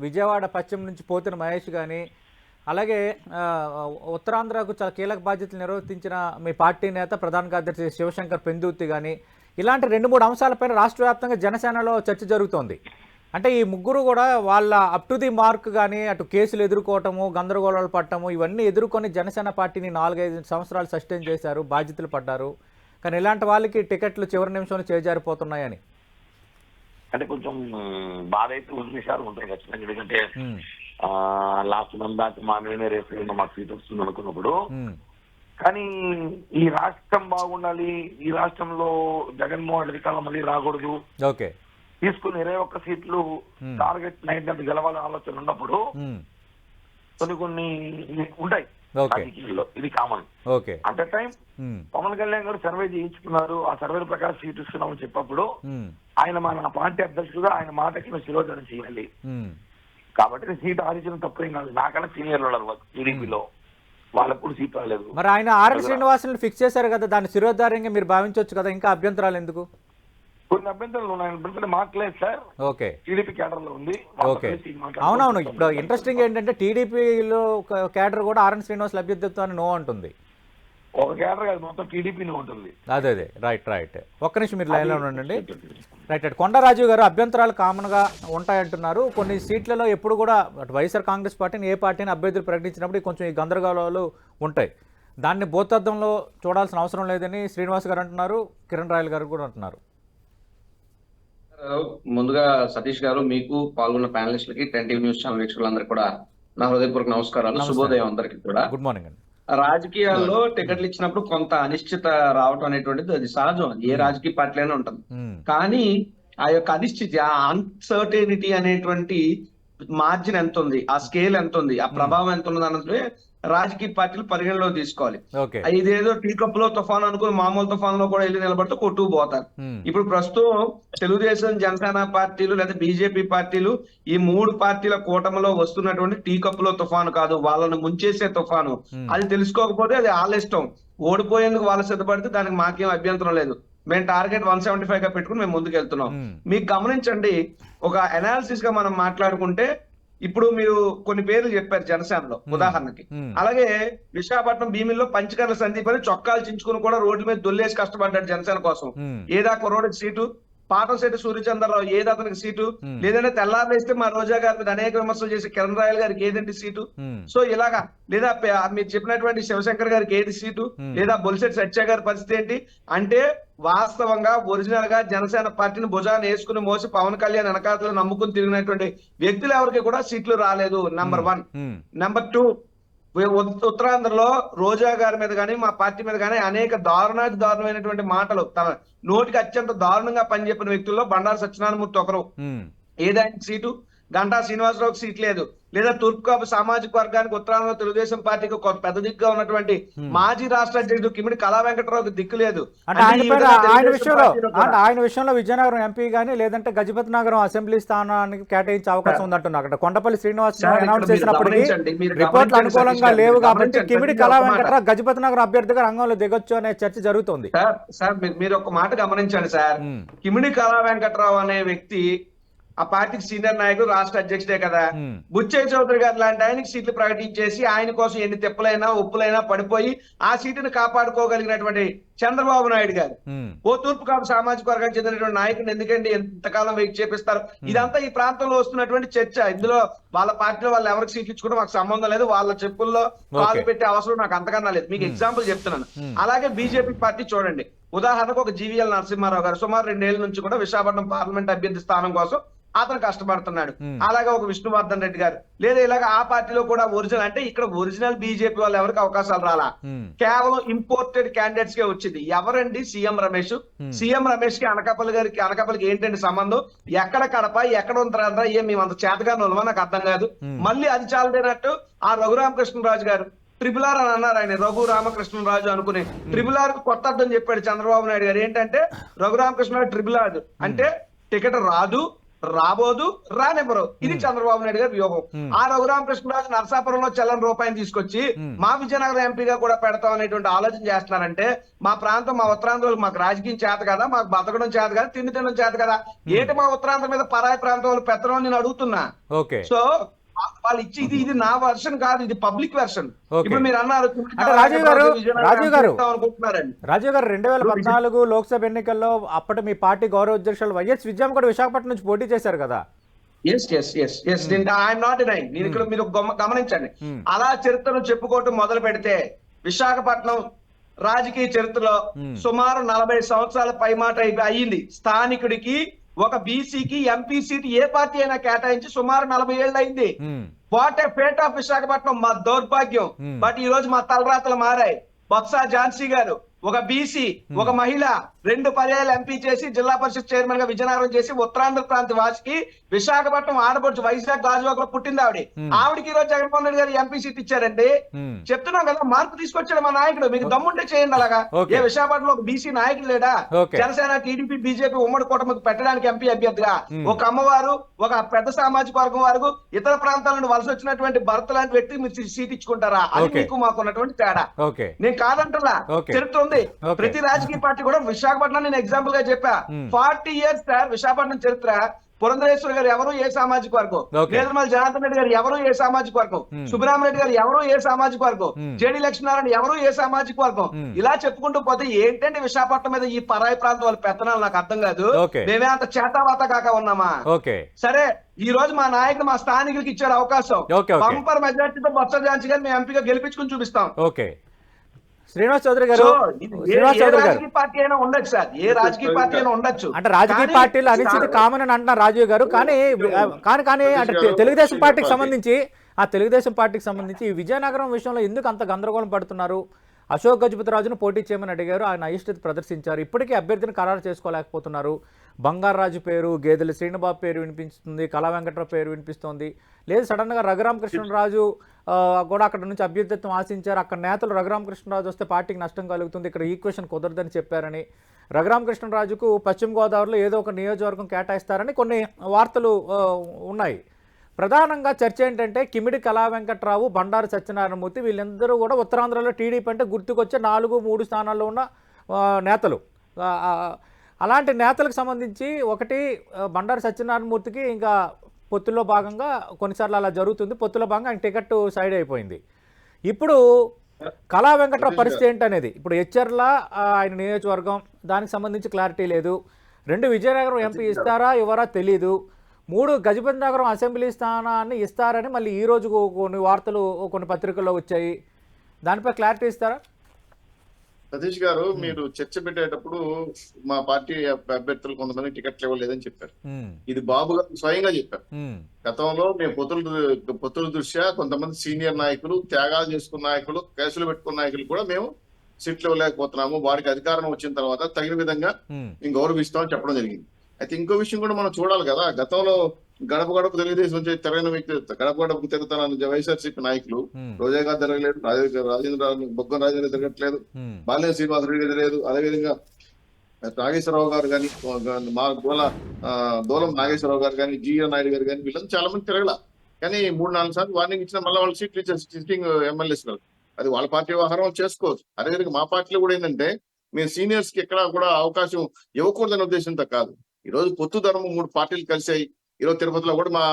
విజయవాడ పశ్చిమ నుంచి పోతిన మహేష్ కానీ, అలాగే ఉత్తరాంధ్రకు చాలా కీలక బాధ్యతలు నిర్వర్తించిన మీ పార్టీ నేత ప్రధాన కార్యదర్శి శివశంకర్ పెందుర్తి కానీ ఇలాంటి 2-3 అంశాలపైన రాష్ట్ర వ్యాప్తంగా జనసేనలో చర్చ జరుగుతోంది. అంటే ఈ ముగ్గురు కూడా వాళ్ళ అప్ టు ది మార్క్ కానీ అటు కేసులు ఎదుర్కోవటము, గందరగోళాలు పట్టము ఇవన్నీ ఎదుర్కొని జనసేన పార్టీని 4-5 సంవత్సరాలు సస్టైన్ చేశారు, బాధ్యతలు పడ్డారు. కానీ ఇలాంటి వాళ్ళకి టికెట్లు చివరి నిమిషంలో చేజారిపోతున్నాయని అంటే కొంచెం బాధ అయితే విషయాలు ఉంటాయి ఖచ్చితంగా. ఎందుకంటే లాస్ట్ మంత్ దాకా మా మేమే రేపు మాకు సీట్ వస్తుంది అనుకున్నప్పుడు, కానీ ఈ రాష్ట్రం బాగుండాలి, ఈ రాష్ట్రంలో జగన్మోహన్ రెడ్డి కాలం మళ్ళీ రాకూడదు, ఓకే తీసుకుని 21 సీట్లు టార్గెట్ 9 గెలవాలని ఆలోచన ఉన్నప్పుడు కొన్ని ఉంటాయి రాజకీయాల్లో, ఇది common. At the time Pawan Kalyan garu survey చేయించుకున్నారు, ఆ సర్వే ప్రకారం సీట్ ఇస్తున్నామని చెప్పినప్పుడు ఆయన మన పార్టీ అధ్యక్షుడుగా ఆయన మాటకి మేము శిరోధానం చేయాలి. కాబట్టి సీట్ ఆలోచన తప్పేం కాదు. నాకన్నా సీనియర్లు ఉన్నారు టీడీపీలో, వాళ్ళకు కూడా సీట్ రాలేదు. మరి ఆయన ఆర్ఎన్ శ్రీనివాసులు ఫిక్స్ చేశారు కదా, దాన్ని శిరోధార్యంగా మీరు భావించవచ్చు కదా, ఇంకా అభ్యంతరాలు ఎందుకు? కొన్ని అభ్యంతరాలు ఉన్నాయి, మాట్లేదు సార్. ఓకే, టీడీపీ క్యాడర్ లో ఉంది. ఓకే, అవునవును. ఇప్పుడు ఇంట్రెస్టింగ్ ఏంటంటే టీడీపీలో క్యాడర్ కూడా ఆర్ఎన్ శ్రీనివాసులు అభ్యర్థిత్వాన్ని నో అంటుంది. ఒక క్యాడర్ కాదు, మొత్తం టీడీపీనే ఉంటుంది. అదే రైట్. ఒక్క నిమిషం మీరు లైన్లో ఉండండి. రైట్. కొండరాజు గారు అభ్యంతరాలు కామన్గా ఉంటాయంటున్నారు. కొన్ని సీట్లలో ఎప్పుడు కూడా వైఎస్ఆర్ కాంగ్రెస్ పార్టీని ఏ పార్టీని అభ్యర్థులు ప్రకటించినప్పుడు కొంచెం ఈ గందరగోళాలు ఉంటాయి. దాన్ని భూతద్దంలో చూడాల్సిన అవసరం లేదని శ్రీనివాస్ గారు అంటున్నారు, కిరణ్ రాయల్ గారు కూడా అంటున్నారు. ముందుగా సతీష్ గారు, మీకు పాల్గొన్న ప్యానలిస్టులకి, 10 టీవీ న్యూస్ ఛానల్ వీక్షకులందరికీ కూడా నా హృదయపూర్వక నమస్కారాలు, శుభోదయం అందరికీ కూడా. గుడ్ మార్నింగ్ అండి. రాజకీయాల్లో టికెట్లు ఇచ్చినప్పుడు కొంత అనిశ్చిత రావటం అనేటువంటిది అది సహజం, ఏ రాజకీయ పార్టీలైనా ఉంటుంది. కానీ ఆ యొక్క అనిశ్చితి, ఆ అన్సర్టెనిటీ అనేటువంటి మార్జిన్ ఎంత ఉంది, ఆ స్కేల్ ఎంత ఉంది, ఆ ప్రభావం ఎంత ఉంది అన్నది రాజకీయ పార్టీలు పరిగణలో తీసుకోవాలి. ఇదేదో టీ కప్ లో తుఫాన్ అనుకుని మామూలు తుఫాన్ లో కూడా వెళ్ళి నిలబడితే కొట్టుకుపోతారు. ఇప్పుడు ప్రస్తుతం తెలుగుదేశం, జనసేన పార్టీలు లేదా బీజేపీ పార్టీలు, ఈ 3 పార్టీల కూటమిలో వస్తున్నటువంటి టీ కప్ లో తుఫాను కాదు, వాళ్ళని ముంచేసే తుఫాను. అది తెలుసుకోకపోతే అది వాళ్ళ ఇష్టం. ఓడిపోయేందుకు వాళ్ళు సిద్ధపడితే దానికి మాకేం అభ్యంతరం లేదు. మేము టార్గెట్ 175 గా పెట్టుకుని మేము ముందుకు వెళ్తున్నాం. మీకు గమనించండి, ఒక అనాలిసిస్ గా మనం మాట్లాడుకుంటే, ఇప్పుడు మీరు కొన్ని పేర్లు చెప్పారు జనసేనలో ఉదాహరణకి, అలాగే విశాఖపట్నం భీమిల్లో పంచకర్ల సందీప్ అని చొక్కాలు చించుకుని కూడా రోడ్ల మీద దొల్లేసి కష్టపడ్డాడు జనసేన కోసం. ఏదా కుర్రోడికి సీటు, పాటంశెట్టి సూర్యచంద్రరావు ఏది అతనికి సీటు, లేదంటే తెల్లారేస్తే మా రోజా గారి మీద అనేక విమర్శలు చేసి కిరణ్ రాయల్ గారికి ఏదంటే సీటు. సో ఇలాగా, లేదా మీరు చెప్పినటువంటి శివశంకర్ గారికి ఏది సీటు, లేదా బొలిశెట్టి సత్య గారి పరిస్థితి ఏంటి అంటే, వాస్తవంగా ఒరిజినల్ గా జనసేన పార్టీని భుజాన్ని వేసుకుని మోసి పవన్ కళ్యాణ్ వెనకాతలు నమ్ముకుని తిరిగినటువంటి వ్యక్తులు ఎవరికి కూడా సీట్లు రాలేదు. నెంబర్ 1. నెంబర్ 2, ఉత్తరాంధ్రలో రోజా గారి మీద కానీ మా పార్టీ మీద కానీ అనేక దారుణమైనటువంటి మాటలు, తన నోటికి అత్యంత దారుణంగా పనిచెప్పిన వ్యక్తుల్లో బండారు సత్యనారాయణమూర్తి ఒకరు. ఏదానికి సీటు, గంటా శ్రీనివాసరావుకి సీట్ లేదు. లేదా తూర్పుకాపు సామాజిక వర్గానికి ఉత్తరాంధ్ర తెలుగుదేశం పార్టీకి పెద్ద దిక్కుగా ఉన్నటువంటి మాజీ రాష్ట్ర అధ్యక్షుడు కిమిడి కళా వెంకటరావుకి దిక్కు లేదు. ఆయన విషయంలో విజయనగరం ఎంపీ గానీ లేదంటే గజపతి నగరం అసెంబ్లీ స్థానానికి కేటాయించే అవకాశం ఉందంటున్నారు. అక్కడ కొండపల్లి శ్రీనివాస్ అనౌన్స్ చేసినప్పటికీ రిపోర్ట్లు అనుకూలంగా లేవు కాబట్టి కిమిడి కళా వెంకటరావు గజపతి నగరం అభ్యర్థిగా రంగంలో దిగొచ్చు అనే చర్చ జరుగుతుంది. సార్ మీరు ఒక మాట గమనించండి సార్, కిమిడి కళా వెంకటరావు అనే వ్యక్తి ఆ పార్టీకి సీనియర్ నాయకుడు, రాష్ట్ర అధ్యక్షుడే కదా. బుచ్చయ్య చౌదరి గారు లాంటి ఆయనకి సీట్లు ప్రకటించేసి ఆయన కోసం ఎన్ని తిప్పలైనా ఉప్పులైనా పడిపోయి ఆ సీటును కాపాడుకోగలిగినటువంటి చంద్రబాబు నాయుడు గారు ఓ తూర్పు కాపు సామాజిక వర్గానికి చెందినటువంటి నాయకుని ఎందుకండి ఎంతకాలం వెయిట్ చేపిస్తారు? ఇదంతా ఈ ప్రాంతంలో వస్తున్నటువంటి చర్చ. ఇందులో వాళ్ళ పార్టీలో వాళ్ళు ఎవరికి సీట్లు ఇచ్చుకుంటే మాకు సంబంధం లేదు, వాళ్ళ చెప్పుల్లో కాలు పెట్టే అవసరం నాకు అంతకన్నా లేదు. మీకు ఎగ్జాంపుల్ చెప్తున్నాను. అలాగే బీజేపీ పార్టీ చూడండి, ఉదాహరణకు ఒక జీవీఎల్ నరసింహారావు గారు సుమారు 2 ఏళ్ల నుంచి కూడా విశాఖపట్నం పార్లమెంట్ అభ్యర్థి స్థానం కోసం అతను కష్టపడుతున్నాడు. అలాగే ఒక విష్ణువర్ధన్ రెడ్డి గారు, లేదా ఇలాగ ఆ పార్టీలో కూడా ఒరిజినల్, అంటే ఇక్కడ ఒరిజినల్ బీజేపీ వాళ్ళు ఎవరికి అవకాశాలు రాలా, కేవలం ఇంపోర్టెడ్ క్యాండిడేట్స్ కే వచ్చింది. ఎవరండి? సీఎం రమేష్. సీఎం రమేష్ కి అనకాపల్లికి ఏంటండి సంబంధం? ఎక్కడ కడప, ఎక్కడ ఉంటారా? ఏం మేము అంత చేతగానే ఉన్నామో నాకు అర్థం కాదు. మళ్ళీ అది చాలదేనట్టు ఆ రఘురామకృష్ణరాజు గారు ట్రిపుల్ ఆర్ అని అన్నారు. ఆయన రఘు రామకృష్ణరాజు అనుకుని ట్రిపుల్ ఆర్ కొత్త అర్థం చెప్పాడు చంద్రబాబు నాయుడు గారు. ఏంటంటే రఘురామకృష్ణరాజు ట్రిపుల్ ఆర్ అంటే టికెట్ రాదు, రాబోదు, రానివ్వరు. ఇది చంద్రబాబు నాయుడు గారి వ్యూహం. ఆ రఘురామకృష్ణరాజు నరసాపురంలో చెల్లని రూపాయలు తీసుకొచ్చి మా విజయనగరం ఎంపీగా కూడా పెడతాం అనేటువంటి ఆలోచన చేస్తున్నారంటే, మా ప్రాంతం, మా ఉత్తరాంధ్రలో మాకు రాజకీయం చేత కదా, మాకు బతకడం చేత కదా, తిండి తినడం చేత కదా, ఏంటి మా ఉత్తరాంధ్ర మీద పరాయి ప్రాంతం వాళ్ళు పెత్తనం నేను అడుగుతున్నా. సో వాళ్ళు ఇచ్చి ఇది నా వర్షన్ కాదు, ఇది పబ్లిక్ వెర్షన్. Okay. ఇప్పుడు మీరు అన్నారు అంటే రాజీవ్ గారు అనుకుంటున్నారండి. రాజీవ్ గారు 2014 లోక్సభ ఎన్నికల్లో అప్పటి మీ పార్టీ గౌరవ అధ్యక్షులు వైఎస్ విజయం కూడా విశాఖపట్నం నుంచి పోటీ చేశారు కదా. I'm not denying. నేను ఇక్కడ మీరు గమనించండి, అలా చరిత్రను చెప్పుకోవటం మొదలు పెడితే విశాఖపట్నం రాజకీయ చరిత్రలో సుమారు 40 సంవత్సరాల పైమాట అయ్యింది. స్థానికుడికి ఒక బీసీకి ఎంపీ సీట్ ఏ పార్టీ అయినా కేటాయించి సుమారు 40 ఏళ్ళు అయింది. What a fate of Visakhapatnam, మా దౌర్భాగ్యం. బట్ ఈ రోజు మా తలరాతలు మారాయి. బొత్స ఝాన్సీ గారు ఒక బీసీ, ఒక మహిళ 2 పర్యాయాలు ఎంపీ చేసి జిల్లా పరిషత్ చైర్మన్ గా విజయనగరం చేసి ఉత్తరాంధ్ర ప్రాంత వాసికి విశాఖపట్నం ఆడపడుచు వైజాగ్ గాజువాక లో పుట్టింది ఆవిడకి ఈ రోజు జగన్మోహన్ రెడ్డి గారు ఎంపీ సీట్ ఇచ్చారండి. చెప్తున్నాం కదా, మార్పు తీసుకొచ్చాడు మా నాయకుడు. మీకు దమ్ముంటే చేయండి అలాగా. ఏ విశాఖపట్నంలో ఒక బీసీ నాయకుడు లేడా? జనసేన, టీడీపీ, బీజేపీ ఉమ్మడి కూటమికి పెట్టడానికి ఎంపీ అభ్యర్థిగా ఒక అమ్మవారు, ఒక పెద్ద సామాజిక వర్గం వారు, ఇతర ప్రాంతాల నుండి వలస వచ్చినటువంటి భర్త లాంటి వ్యక్తి మీరు సీట్ ఇచ్చుకుంటారా? అది మీకు మాకున్నటువంటి తేడా. నేను కాదంటలా, చరిత్ర ఉంది. ప్రతి రాజకీయ పార్టీ కూడా విశాఖపట్నం నేను ఎగ్జాంపుల్ గా చెప్పా. 40 years సార్ విశాఖపట్నం చరిత్ర. పురంధరేశ్వరి గారు ఎవరు ఏ సామాజిక వర్గం, నేదురుమల్లి జనార్దన్ రెడ్డి గారు ఎవరు ఏ సామాజిక వర్గం, సుబ్బరామరెడ్డి గారు ఎవరు ఏ సామాజిక వర్గం, జేడి లక్ష్మీనారాయణ ఎవరు ఏ సామాజిక వర్గం, ఇలా చెప్పుకుంటూ పోతే ఏంటంటే విశాఖపట్నం మీద ఈ పరాయి ప్రాంతం వాళ్ళ పెత్తనాలు నాకు అర్థం కాదు. మేమే అంత చేతావాత కాక ఉన్నామా? సరే, ఈ రోజు మా నాయకుడు మా స్థానికులకు ఇచ్చారు అవకాశం. బంపర్ మెజార్టీతో బొత్స ఝాన్సీ గారు మేము ఎంపీగా గెలిపించుకుని చూపిస్తాం. శ్రీనివాస్ చౌదరి గారు, రాజకీయ పార్టీ అయినా ఉండొచ్చు సార్, ఏ రాజకీయ పార్టీ అయినా ఉండొచ్చు. అంటే రాజకీయ పార్టీలు అనిశ్చితి కామన్ అని అంటున్నారు రాజీవ్ గారు. కానీ అంటే తెలుగుదేశం పార్టీకి సంబంధించి ఈ విజయనగరం విషయంలో ఎందుకు అంత గందరగోళం పడుతున్నారు? అశోక్ గజపతిరాజును పోటీ చేయమని అడిగారు, ఆయన అయిష్టత ప్రదర్శించారు. ఇప్పటికీ అభ్యర్థిని ఖరారు చేసుకోలేకపోతున్నారు. బంగారాజు పేరు, గేదెల శ్రీనిబాబు పేరు వినిపిస్తుంది, కళా వెంకట్రావు పేరు వినిపిస్తోంది. లేదు సడన్గా రఘురామకృష్ణరాజు కూడా అక్కడ నుంచి అభ్యర్థిత్వం ఆశించారు. అక్కడ నేతలు రఘురామకృష్ణరాజు వస్తే పార్టీకి నష్టం కలుగుతుంది, ఇక్కడ ఈక్వేషన్ కుదరదని చెప్పారని, రఘురామకృష్ణరాజుకు పశ్చిమ గోదావరిలో ఏదో ఒక నియోజకవర్గం కేటాయిస్తారని కొన్ని వార్తలు ఉన్నాయి. ప్రధానంగా చర్చ ఏంటంటే కిమిడి కళా వెంకట్రావు, బండారు సత్యనారాయణమూర్తి వీళ్ళందరూ కూడా ఉత్తరాంధ్రలో టీడీపీ అంటే గుర్తుకొచ్చే 4-3 స్థానాల్లో ఉన్న నేతలు. అలాంటి నేతలకు సంబంధించి ఒకటి బండారు సత్యనారాయణమూర్తికి ఇంకా పొత్తుల్లో భాగంగా కొన్నిసార్లు అలా జరుగుతుంది. పొత్తులో భాగంగా ఆయన టికెట్ సైడ్ అయిపోయింది. ఇప్పుడు కళా వెంకట్రావు పరిస్థితి ఏంటనేది, ఇప్పుడు ఎచ్చర్ల ఆయన నియోజకవర్గం, దానికి సంబంధించి క్లారిటీ లేదు. 2 విజయనగరం ఎంపీ ఇస్తారా ఇవ్వరా తెలీదు. 3 గజపతి నగరం అసెంబ్లీ స్థానాన్ని ఇస్తారని మళ్ళీ ఈ రోజు కొన్ని వార్తలు కొన్ని పత్రికల్లో వచ్చాయి. దానిపై క్లారిటీ ఇస్తారా? సతీష్ గారు, మీరు చర్చ పెట్టేటప్పుడు మా పార్టీ అభ్యర్థులు కొంతమంది టికెట్లు ఇవ్వలేదని చెప్పారు. ఇది బాబు గారు స్వయంగా చెప్పారు. గతంలో మేము పొత్తుల దృష్ట్యా కొంతమంది సీనియర్ నాయకులు, త్యాగాలు చేసుకున్న నాయకులు, కేసులు పెట్టుకున్న నాయకులు కూడా మేము సీట్లు ఇవ్వలేకపోతున్నాము, వారికి అధికారం వచ్చిన తర్వాత తగిన విధంగా మేము గౌరవిస్తామని చెప్పడం జరిగింది. అయితే ఇంకో విషయం కూడా మనం చూడాలి కదా, గతంలో గడప గడప తెలుగుదేశం తిరగని వ్యక్తి, గడప గడపకు తిరుగుతానని వైఎస్ఆర్సీపీ నాయకులు రోజా గారు తిరగలేదు, బొగ్గన రాజేంద్ర తిరగట్లేదు, బాలినేని శ్రీనివాసరెడ్డి తిరగలేదు, అదేవిధంగా నాగేశ్వరరావు గారు కానీ, మా దూలం నాగేశ్వరరావు గారు కానీ, జీఎన్ నాయుడు గారు కానీ వీళ్ళని చాలా మంది తిరగల. కానీ 3-4 సార్లు వార్నింగ్ ఇచ్చిన మళ్ళీ వాళ్ళు సీట్లు ఇచ్చారు సిట్టింగ్ ఎమ్మెల్యేస్ గారు. అది వాళ్ళ పార్టీ వ్యవహారం చేసుకోవచ్చు. అదేవిధంగా మా పార్టీలో కూడా ఏంటంటే మేము సీనియర్స్ కి ఎక్కడ కూడా అవకాశం ఇవ్వకూడదనే ఉద్దేశంతో కాదు. ఈ రోజు పొత్తు ధర్మం 3 పార్టీలు కలిసాయి. ఈరోజు తిరుపతిలో కూడా మా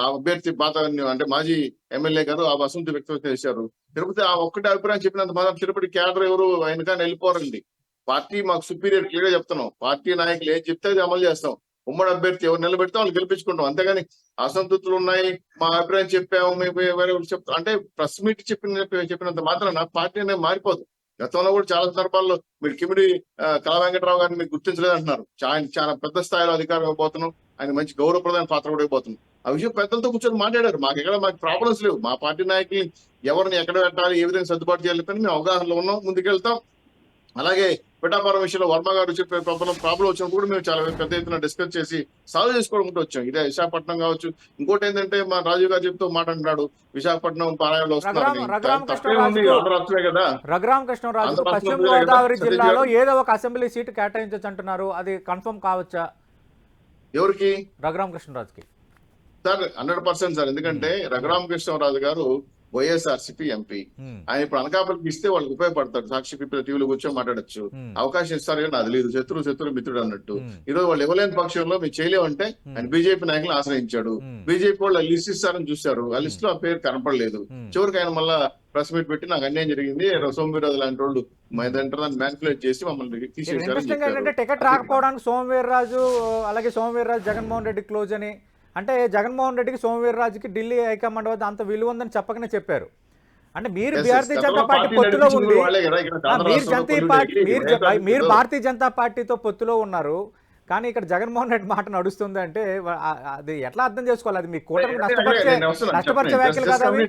అభ్యర్థి పాత అంటే మాజీ ఎమ్మెల్యే గారు ఆ అసంతృప్తి వ్యక్తం చేశారు. తిరుపతి ఆ ఒక్కటే అభిప్రాయం చెప్పినంత మాత్రం తిరుపతి క్యాడర్ ఎవరు ఆయనకాని వెళ్ళిపోరండి. పార్టీ మాకు సుపీరియర్ క్లియర్ గా చెప్తున్నాం. పార్టీ నాయకులు ఏం చెప్తే అది అమలు చేస్తాం. ఉమ్మడి అభ్యర్థి ఎవరు నిలబెడితే వాళ్ళు గెలిపించుకుంటాం. అంతేగాని అసంతృప్తులు ఉన్నాయి, మా అభిప్రాయం చెప్పాము, మేము చెప్తాం అంటే ప్రెస్ మీట్ చెప్పినంత మాత్రం నా పార్టీ అనేది మారిపోదు. గతంలో కూడా చాలా సందర్భాల్లో మీరు కిమిడి కళా వెంకటరావు గారిని మీరు గుర్తించలేదంటున్నారు. ఆయన చాలా పెద్ద స్థాయిలో అధికారం ఇవ్వబోతున్నాం, ఆయన మంచి గౌరవప్రదమైన పాత్ర కూడా ఇవ్వబోతున్నాం. ఆ విషయం పెద్దలతో కూర్చొని మాట్లాడారు. మాకు ప్రాబ్లమ్స్ లేవు. మా పార్టీ నాయకుల్ని ఎవరిని ఎక్కడ పెట్టాలి, ఏ విధంగా సర్దుబాటు చేయాలని మేము అవగాహనలో ఉన్నాం, ముందుకెళ్తాం. అలాగే పిఠాపురం విషయంలో వర్మ గారు చెప్పే ప్రాబ్లం వచ్చినప్పుడు కూడా మేము చాలా పెద్ద ఎత్తున డిస్కస్ చేసి సాల్వ్ చేసుకోవడం వచ్చాం. ఇదే విశాఖపట్నం కావచ్చు. ఇంకోటి ఏంటంటే మా రాజీవ్ గారు చెప్తూ మాట అంటున్నాడు, విశాఖపట్నం పారాయణలో వస్తున్నారు కదా. రఘురామకృష్ణరాజు పశ్చిమ గోదావరి జిల్లాలో ఏదో ఒక అసెంబ్లీ సీటు కేటాయించచ్చు అంటున్నారు. అది కన్ఫర్మ్ కావచ్చా? ఎవరికి? రఘురామకృష్ణరాజుకి సార్ 100% సార్. ఎందుకంటే రఘురామకృష్ణరాజు గారు వైఎస్ఆర్సీపీ ఎంపీ. ఆయన ఇప్పుడు అనకాపల్లికి ఇస్తే వాళ్ళకి ఉపయోగపడతాడు, సాక్షి టీవీలో కూర్చొని మాట్లాడచ్చు, అవకాశం ఇస్తారు కానీ అది లేదు, శత్రువు మిత్రుడు అన్నట్టు. ఈ రోజు వాళ్ళు ఇవ్వలేని పక్షంలో మేము చేయలేమంటే ఆయన బీజేపీ నాయకులను ఆశ్రయించాడు. బీజేపీ వాళ్ళు లిస్ట్ ఇస్తారని చూశారు, ఆ లిస్ట్ లో ఆ పేరు కనపడలేదు. చివరికి ఆయన మళ్ళా ప్రెస్ మీట్ పెట్టి నాకు అన్యాయం జరిగింది, సోమవీర్రాజు లాంటి వాళ్ళు మ్యానిపులేట్ చేసి మమ్మల్ని తీసేసారు. టికెట్ రాకపోవడానికి సోమవీర్రాజు అలాగే సోమవీర్రాజు జగన్మోహన్ రెడ్డి క్లోజ్ అని, అంటే జగన్మోహన్ రెడ్డికి సోమవీర్రాజుకి ఢిల్లీ హైకమాండ్ వద్ద అంత విలువ ఉందని చెప్పకనే చెప్పారు. అంటే మీరు భారతీయ జనతా పార్టీ పొత్తులో ఉండి మీరు భారతీయ జనతా పార్టీతో పొత్తులో ఉన్నారు, కానీ ఇక్కడ జగన్మోహన్ రెడ్డి మాట నడుస్తుంది అంటే అది ఎట్లా అర్థం చేసుకోవాలి? అది మీ కూటమికి నష్టపరిచే వ్యాఖ్యలు కదా అవి?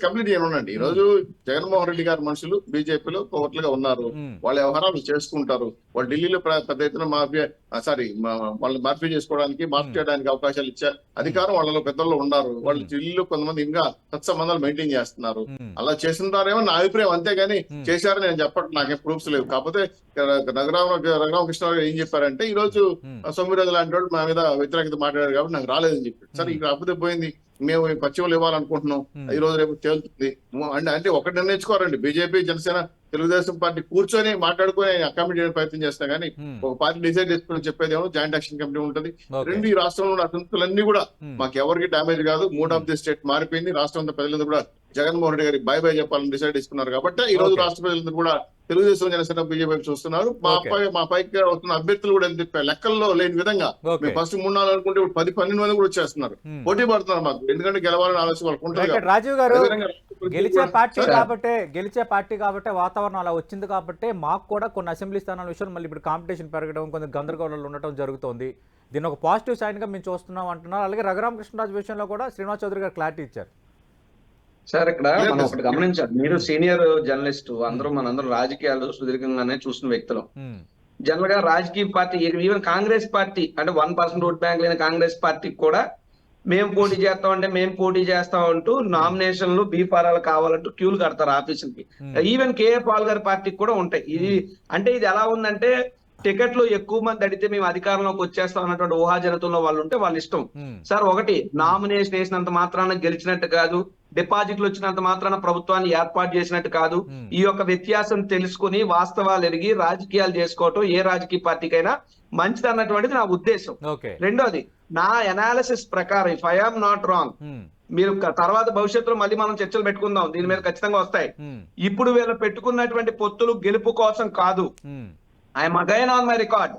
కంప్లీట్ చేయనుండండి. ఈ రోజు జగన్మోహన్ రెడ్డి గారి మనుషులు బీజేపీలో కోట్లుగా ఉన్నారు, వాళ్ళ వ్యవహారాలు చేసుకుంటారు. వాళ్ళు ఢిల్లీలో పెద్ద ఎత్తున వాళ్ళు మార్పు చేసుకోవడానికి మార్పు చేయడానికి అవకాశాలు ఇచ్చే అధికారం వాళ్ళలో పెద్దల్లో ఉన్నారు. వాళ్ళు ఢిల్లీలో కొంతమంది ఇంకా సత్సంబంధాలు మెయింటైన్ చేస్తున్నారు. అలా చేస్తున్నారేమో నా అభిప్రాయం, అంతేగాని చేశారని నేను చెప్పడం నాకేం ప్రూఫ్స్ లేవు. కాకపోతే రఘురామకృష్ణరావు ఏం చెప్పారంటే ఈ రోజు సోమవీర్రాజు లాంటి వాడు మా మీద వ్యతిరేకత మాట్లాడారు కాబట్టి నాకు రాలేదని చెప్పారు. సరే, ఇక్కడ కాకపోతే పోయింది, మేము పశ్చిమలు ఇవ్వాలనుకుంటున్నాం, ఈ రోజు రేపు తేలుతుంది అంటే ఒకటి నిర్ణయించుకోరండి. బీజేపీ జనసేన తెలుగుదేశం పార్టీ కూర్చొని మాట్లాడుకుని అకామిడేట్ చేయడానికి ప్రయత్నం చేస్తాం కానీ ఒక పార్టీ డిసైడ్ చేసుకుని చెప్పేది ఏమో జాయింట్ యాక్షన్ కమిటీ ఉంటుంది. రెండు ఈ రాష్ట్రంలో ఉన్న అసంతులన్నీ కూడా మాకు ఎవరికి డామేజ్ కాదు, మూడ్ ఆఫ్ ది స్టేట్ మారిపోయింది, రాష్ట్రం అంతా ప్రజలందరూ కూడా జగన్మోహన్ రెడ్డి గారికి బై చెప్పాలని డిసైడ్ చేసుకున్నారు. కాబట్టి ఈ రోజు రాష్ట్ర ప్రజలందరూ కూడా తెలుగుదేశం జనసేన బీజేపీ చూస్తున్నారు. మా పైకి వస్తున్న అభ్యర్థులు కూడా ఎంత లెక్కల్లో లేని విధంగా మేము ఫస్ట్ 3-4 అనుకుంటే ఇప్పుడు 10-12 మంది కూడా వచ్చేస్తున్నారు, పోటీ పడుతున్నారు మాకు. ఎందుకంటే గెలవాలని ఆలోచన వాళ్ళకు ఉంటుంది. రాజీవ్ గారు, గెలిచే పార్టీ కాబట్టి వాతావరణం అలా వచ్చింది కాబట్టి మాకు కూడా కొన్ని అసెంబ్లీ స్థానాల విషయంలో మళ్ళీ ఇప్పుడు కాంపిటీషన్ పెరగడం, కొంచెం గందరగోళాలు ఉండటం జరుగుతోంది. దీన్ని ఒక పాజిటివ్ సైన్ గా మేము చూస్తున్నాం అంటున్నారు. అలాగే రఘురామకృష్ణరాజు విషయంలో కూడా శ్రీనివాస్ చౌదరి గారు క్లారిటీ ఇచ్చారు. సార్, ఇక్కడ మనం ఒకటి గమనించాలి, మీరు సీనియర్ జర్నలిస్ట్, మనందరం రాజకీయాలు సుదీర్ఘంగానే చూసిన వ్యక్తులు. జనరల్ గా రాజకీయ పార్టీ, ఈవెన్ కాంగ్రెస్ పార్టీ అంటే 1% ఓట్ బ్యాంక్ లేని కాంగ్రెస్ పార్టీకి కూడా మేము పోటీ చేస్తాం అంటూ నామినేషన్లు బీఫారాలు కావాలంటూ క్యూలు కడతారు ఆఫీసులకి. ఈవెన్ కేఏ పాల్ గారి పార్టీకి కూడా ఉంటాయి. ఇది ఎలా ఉందంటే టికెట్లు ఎక్కువ మంది అడిగితే మేము అధికారంలోకి వచ్చేస్తాం అన్నటువంటి ఊహాజనతంలో వాళ్ళు ఉంటే వాళ్ళ ఇష్టం. సార్, ఒకటి నామినేషన్ వేసినంత మాత్రాన గెలిచినట్టు కాదు, డిపాజిట్లు వచ్చినంత మాత్రాన ప్రభుత్వాన్ని ఏర్పాటు చేసినట్టు కాదు. ఈ యొక్క వ్యత్యాసం తెలుసుకుని వాస్తవాలు ఎరిగి రాజకీయాలు చేసుకోవటం ఏ రాజకీయ పార్టీకైనా మంచిది అన్నటువంటిది నా ఉద్దేశం. రెండోది, నా అనాలిసిస్ ప్రకారం, if I am not wrong, మీరు తర్వాత భవిష్యత్తులో మళ్ళీ మనం చర్చలు పెట్టుకుందాం, దీని మీద ఖచ్చితంగా వస్తాయి. ఇప్పుడు వీళ్ళు పెట్టుకున్నటువంటి పొత్తులు గెలుపు కోసం కాదు. I'm again on my record.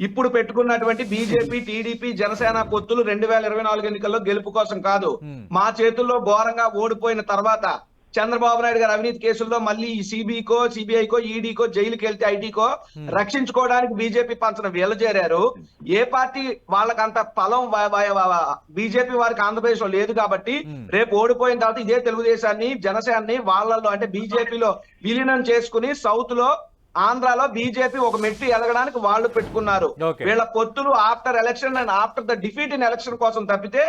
ఇప్పుడు పెట్టుకున్నటువంటి బీజేపీ, టీడీపీ, జనసేన పొత్తులు 2024 ఎన్నికల్లో గెలుపు కోసం కాదు. మా చేతుల్లో ఘోరంగా ఓడిపోయిన తర్వాత చంద్రబాబు నాయుడు గారు అవినీతి కేసుల్లో మళ్ళీ సిబిఐకో ఈడీకో జైలుకి వెళ్తే ఐటీకో రక్షించుకోవడానికి బీజేపీ పంచన వీళ్ళు చేరారు. ఏ పార్టీ వాళ్ళకంత ఫలం బీజేపీ వారికి ఆంధ్రప్రదేశ్ లో లేదు కాబట్టి రేపు ఓడిపోయిన తర్వాత ఇదే తెలుగుదేశాన్ని, జనసేనని వాళ్ళల్లో అంటే బీజేపీలో విలీనం చేసుకుని సౌత్ లో, ఆంధ్రాలో బీజేపీ ఒక మెట్టు ఎదగడానికి వాళ్ళు పెట్టుకున్నారు. వీళ్ళ పొత్తులు after election and after the defeat in election కోసం తప్పితే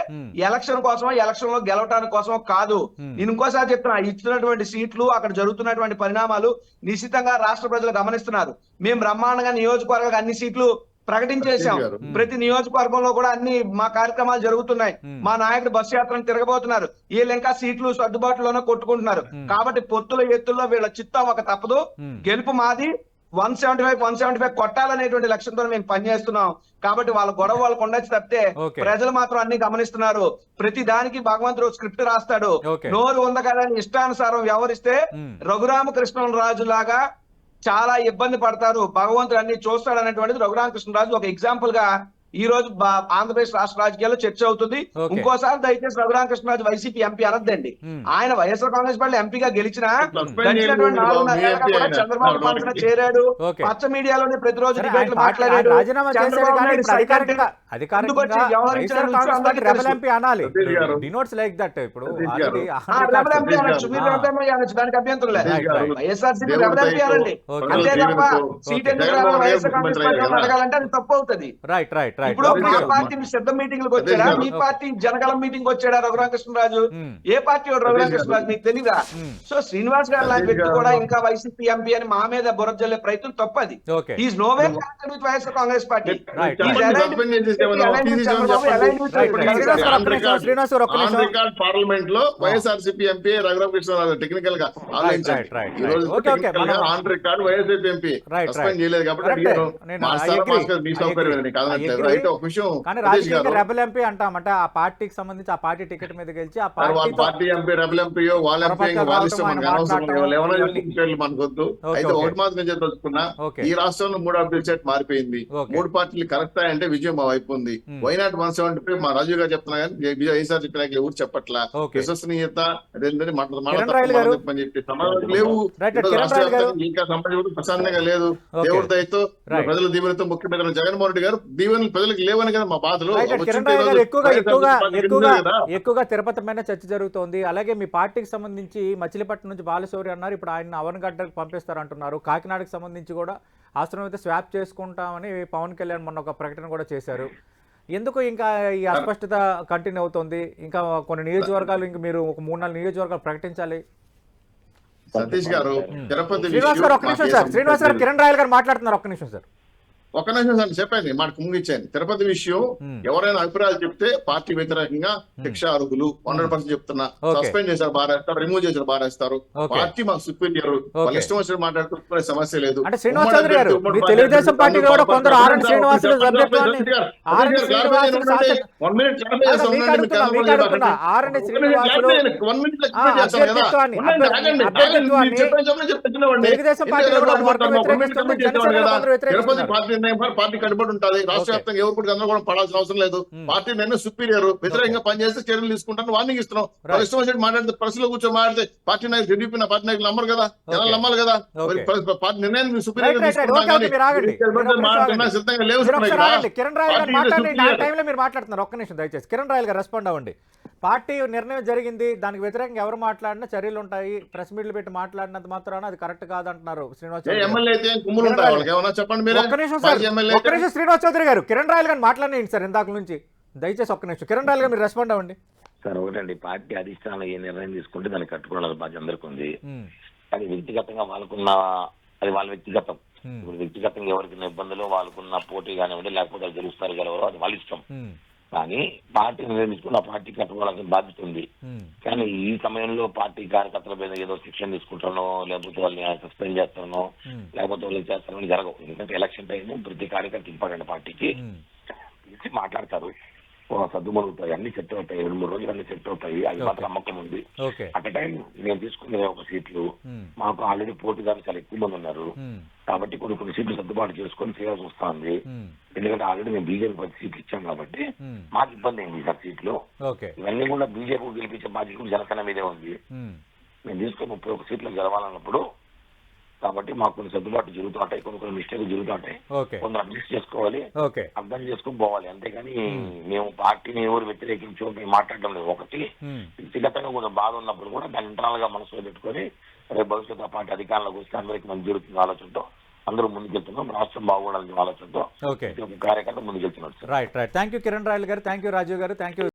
ఎలక్షన్ కోసమో ఎలక్షన్ లో గెలవడానికి కోసమో కాదు. నేను ఇంకోసారి చెప్తున్నా, ఇచ్చినటువంటి సీట్లు, అక్కడ జరుగుతున్నటువంటి పరిణామాలు నిశ్చితంగా రాష్ట్ర ప్రజలు గమనిస్తున్నారు. మేము బ్రహ్మాండంగా నియోజకవర్గానికి అన్ని సీట్లు ప్రకటించేశాం. ప్రతి నియోజకవర్గంలో కూడా అన్ని మా కార్యక్రమాలు జరుగుతున్నాయి. మా నాయకుడు బస్సు యాత్రను తిరగబోతున్నారు. వీళ్ళు ఇంకా సీట్లు సర్దుబాటులోనే కొట్టుకుంటున్నారు. కాబట్టి పొత్తుల ఎత్తుల్లో వీళ్ళ చిత్తం ఒక తప్పదు. గెలుపు మాది. 175 కొట్టాలనేటువంటి లక్ష్యంతో మేము పనిచేస్తున్నాం. కాబట్టి వాళ్ళ గొడవ వాళ్ళకు ఉండొచ్చు తప్పితే ప్రజలు మాత్రం అన్ని గమనిస్తున్నారు. ప్రతి దానికి భగవంతుడు స్క్రిప్ట్ రాస్తాడు. నోరు ఉంది కదా అని ఇష్టానుసారం వ్యవహరిస్తే రఘురామకృష్ణరాజు లాగా చాలా ఇబ్బంది పడతారు. భగవంతుడు అన్ని చూస్తాడు అనేటువంటిది రఘురామకృష్ణరాజు ఒక ఎగ్జాంపుల్ గా ఈ రోజు ఆంధ్రప్రదేశ్ రాష్ట్ర రాజకీయాల్లో చర్చ అవుతుంది. ఇంకోసారి దయచేసి రఘురామకృష్ణరాజు వైసీపీ ఎంపీ అనద్దండి. ఆయన వైఎస్ఆర్ కాంగ్రెస్ పార్టీ ఎంపీగా గెలిచినా గడిచినటువంటి 4.5 ఏళ్ళగా కూడా చంద్రబాబు మనసున చేరాడు. పచ్చ మీడియాలోనే ప్రతిరోజు డిబేట్లు మాట్లాడాడు. దానికి అభ్యంతరం లేదు. వైఎస్ఆర్సీపీ రెబల్ ఎంపీ అనండి, అంతే తప్ప సీట్ ఎందుకు వైఎస్ఆర్ కాంగ్రెస్ పార్టీ అడగాలంటే అది తప్పు అవుతుంది. ఇప్పుడు మా పార్టీ సిద్ధ మీటింగ్ వచ్చాడా, మీ పార్టీ జనగలం మీటింగ్ వచ్చాడా రఘురామకృష్ణరాజు? ఏ పార్టీ రఘురామకృష్ణరాజు మీకు తెలీదా? సో శ్రీనివాస్ గారు లాంటి వ్యక్తి కూడా ఇంకా వైసీపీ ఎంపీ అని మా మీద బురద జల్లే ప్రయత్నం తప్పది. Is nowhere connected with YSR Congress party. ఏమన్నా తీసేసి ఏమన్నా చెప్పండి. శ్రీనివాస్ గారు ఒక్క ఆన్ నిమిషం. రికార్డ్ పార్లమెంట్ లో వైఎస్ఆర్సీపీ ఎంపీ రఘురామకృష్ణరాజు టెక్నికల్ గా ఆలోచించండి. right. ఈ రోజు Okay, టెక్నికల్ గా మనం- on record YSRC MP Right. Suspend చేయలేదు కాబట్టి Correct. అడిగాను. నేను master I agree. Me I సౌకర్యం agree. కాదనట్లేదు. I agree. అయితే ఒక విషయం కానీ సతీష్ రాజకీయంగా గారు, రెబల్ ఎంపీ అంటామంటే ఆ పార్టీకి సంబంధించి ఆ పార్టీ టికెట్ మీద గెలిచి ఆ వాళ్ళ పార్టీతో పార్టీ ఎంపీ రెబల్ ఎంపీయో వాళ్ళ ఎంపీ పొరపాటున వాళ్ళ ఇష్టం, రావటం, మనకు ఆయన అనవసరం. మాట్లాడటం, ఎవరైనా ఇవన్నీ. పేర్లు మనకొద్దు. Okay, అయితే okay. ఒకటి మాత్రం నేను తెలుసుకున్నా, Okay. ఈ రాష్ట్రంలో 3 అభ్యర్థి సెట్ మారిపోయింది. Okay. 3 పార్టీలు కరెక్ట్ అంటే విజయం మా వైపు ఉంది. వైనాట్ 175 మా రాజు గారు చెప్తున్నా కానీ ఈసారి చెప్పినాక ఎవరు చెప్పట్లా. Okay. విశ్వసనీయత అదేంటని కిరణ్ రాయల్ గారు. చెప్పి సమాధానం లేవు. Right, ఈరోజు కిరణ్ రాష్ట్ర రాయల్ గారు. వ్యాప్తంగా ఇంకా సంబంధం ప్రశాంతంగా లేదు. Okay. దేవుడి దయతో Right. ప్రజల దీవెనతో ముఖ్యమంత్రి జగన్మోహన్ రెడ్డి గారు దీవెనలు ప్రజలకు లేవని కదా మా బాధలు. కిరణ్ వచ్చింటే రాయల్ గారు ఈరోజు ఎక్కువగా వైఎస్ఆర్సీపీ కదా. ఎక్కువగా తిరుపతి పైన చర్చ జరుగుతోంది. అలాగే మీ పార్టీకి సంబంధించి మచిలీపట్నం నుంచి బాలశౌరి అన్నారు, ఇప్పుడు ఆయన అవనగడ్డకు పంపిస్తారంటున్నారు. కాకినాడకు సంబంధించి కూడా అవసరమైతే స్వాప్ చేసుకుంటామని పవన్ కళ్యాణ్ మొన్న ఒక ప్రకటన కూడా చేశారు. ఎందుకు ఇంకా ఈ అస్పష్టత కంటిన్యూ అవుతోంది? ఇంకా కొన్ని నియోజకవర్గాలు ఇంకా మీరు ఒక 3-4 నియోజకవర్గాలు ప్రకటించాలి. సతీష్ గారు, తిరుపతి శ్రీనివాస్ గారు ఒక్క నిమిషం సార్. శ్రీనివాస్ గారు, కిరణ్ రాయల్ గారు మాట్లాడుతున్నారు, ఒక్క నిమిషం సార్. ఒక నిమిషం సార్ చెప్పండి, మాకు ముగించాను. తిరుపతి విషయం ఎవరైనా అభిప్రాయాలు చెప్తే పార్టీ వ్యతిరేకంగా శిక్ష అర్హులు 100% చెప్తున్నా. Okay. సస్పెండ్ చేశారు బారేస్తారు, రిమూవ్ చేశారు బారేస్తారు. Okay. పార్టీ మాకు సుపీరియర్. వాళ్ళ ఇష్టం వచ్చిన మాట్లాడుతున్న సమస్య లేదు. అంటే శ్రీనివాస్ చౌదరి గారు, మీ తెలుగుదేశం పార్టీలో కూడా కొందరు ఆర్ఎన్ శ్రీనివాసులు సభ్యత్వాన్ని ఆర్ఎన్ శ్రీనివాసులు ఆర్ఎన్ శ్రీనివాసులు తెలుగుదేశం పార్టీలో కూడా ఒక వర్గం వ్యతిరేకిస్తుంది, జనసేనలో కొందరు వ్యతిరేకిస్తున్నారు. పార్టీ కట్టుబడి ఉంటుంది. రాష్ట్ర వ్యాప్తంగా ఎవరు కూడా అందరూ కూడా పడాల్సిన అవసరం లేదు. పార్టీ నేను సుపీరియర్. వ్యతిరేకంగా పనిచేస్తే చర్యలు తీసుకుంటాను, వార్నింగ్ ఇస్తున్నాం. వాళ్ళ ఇష్టం వచ్చినట్టు మాట్లాడితే ప్రెస్లో కూర్చొని మాట్లాడితే పార్టీ నాయకులు టీడీపీ పార్టీ నాయకులు నమ్మరు కదా, జనాలు నమ్మాలి కదా. పార్టీ నిర్ణయం సుపీరియర్ సిద్ధంగా లేవు. కిరణ్ రాయల్ గారు మాట్లాడండి, ఆ టైంలో మీరు మాట్లాడుతున్నారు. ఒక్క నిమిషం దయచేసి కిరణ్ రాయల్ గారు రెస్పాండ్ అవ్వండి. పార్టీ నిర్ణయం జరిగింది, దానికి వ్యతిరేకంగా ఎవరు మాట్లాడినా చర్యలు ఉంటాయి, ప్రెస్ మీట్లు పెట్టి మాట్లాడినంత మాత్రాన అది కరెక్ట్ కాదంటున్నారు శ్రీనివాస్ చౌదరి గారు. ఎమ్మెల్యే అయితే కుమ్ములు ఉంటాయి వాళ్ళకి, ఏమన్నా చెప్పండి మీరు. ఒక్క నిమిషం సార్, ఒక్క నిమిషం శ్రీనివాస్ చౌదరి గారు, కిరణ్ రాయల్ గారు మాట్లాడండి సార్ ఇందాక నుంచి. దయచేసి ఒక్క నిమిషం కిరణ్ రాయల్ గారు మీరు రెస్పాండ్ అవ్వండి. సార్ ఒకటండి, పార్టీ అధిష్టానం ఏ నిర్ణయం తీసుకుంటే దాన్ని కట్టుకోవాలని బాధ్యత అందరికీ ఉంది. కానీ వ్యక్తిగతంగా వాళ్ళకున్న అది వాళ్ళ వ్యక్తిగతం. ఇప్పుడు వ్యక్తిగతంగా ఎవరికి ఇబ్బందులు వాళ్ళకున్న పోటీ కానివ్వండి, లేకపోతే వాళ్ళు గెలుస్తారు గెలవరు, అది వాళ్ళ ఇష్టం. కానీ పార్టీ నిర్ణయించుకున్న పార్టీ కట్టుకోవాల్సిన బాధ్యత ఉంది. కానీ ఈ సమయంలో పార్టీ కార్యకర్తల మీద ఏదో శిక్షణ తీసుకుంటానో, లేకపోతే వాళ్ళని సస్పెండ్ చేస్తానో, లేకపోతే వాళ్ళని చేస్తానో జరగవు. ఎందుకంటే ఎలక్షన్ టైం ప్రతి కార్యకర్త ఇంపార్టెంట్. పార్టీకి పిలిచి మాట్లాడతారు, సర్దుమరుగుతాయి, అన్ని సెట్ అవుతాయి. 2-3 రోజులు అన్ని సెట్ అవుతాయి. అది మాత్రం నమ్మకం ఉంది. అట్ టైం నేను తీసుకునే ఒక సీట్లు మాకు ఆల్రెడీ పోటీదారులు చాలా ఎక్కువ మంది ఉన్నారు. కాబట్టి కొన్ని సీట్లు సర్దుబాటు చేసుకొని చేయాల్సి వస్తుంది. ఎందుకంటే ఆల్రెడీ మేము బీజేపీ 10 సీట్లు ఇచ్చాం కాబట్టి మాకు ఇబ్బంది అయింది సార్ సీట్లు. ఇవన్నీ కూడా బీజేపీ గెలిపించే బాధ్యత జనసేన మీదే ఉంది. మేము తీసుకుని 31 సీట్లు గెలవాలన్నప్పుడు కాబట్టి మాకు కొన్ని సర్దుబాటు జరుగుతూ ఉంటాయి, కొన్ని మిస్టేక్లు జరుగుతూ ఉంటాయి. కొందరు అడ్జస్ట్ చేసుకోవాలి, అర్థం చేసుకుని పోవాలి. అంతేగాని మేము పార్టీని ఎవరు వ్యతిరేకించో మేము మాట్లాడడం లేదు. ఒకటి వ్యక్తిగతంగా కొంచెం బాధ ఉన్నప్పుడు కూడా దాన్ని ఇంటర్నల్ గా మనసులో పెట్టుకొని రేపు భవిష్యత్తు ఆ పార్టీ అధికారంలోకి వస్తే అందరికీ మంచి జరుగుతుంది ఆలోచనతో అందరూ ముందుకెళ్తున్నాం. రాష్ట్రం బాగుండాలని ఆలోచనతో కార్యకర్త ముందుకెళ్తున్నారు. Right right thank you Kiran Royal గారు, థ్యాంక్ యూ రాజీవ్ గారు, థ్యాంక్ యూ.